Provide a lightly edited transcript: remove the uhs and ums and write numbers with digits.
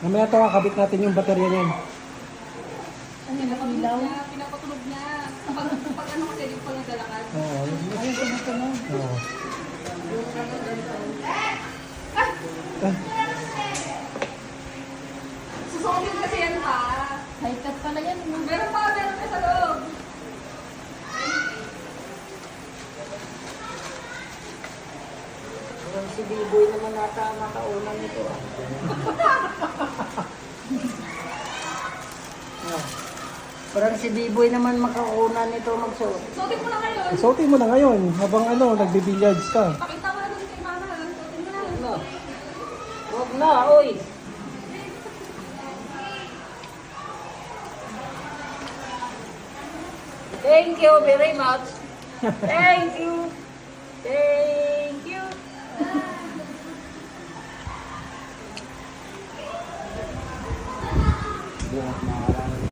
Mamaya ito, kakabit natin yung baterya niyan. Ano yung nakamilaw? Pinapatulog niya. Pag ano kasi, yung pag naglalakad. Oo. Ayun, tumutunog. Oo. Susukin kasi yan pa. High cut pala yan. Meron pa sa loob. Si B-boy naman nata makaunan nito. Parang si B-boy naman makaunan nito magsuot. Susukin mo na ngayon. Isuotin mo na ngayon habang nagbibilliards ka. Pakita mo na dun kay mama. Susukin mo na. No. Huwag na, oy. Thank you very much. Thank you. Thank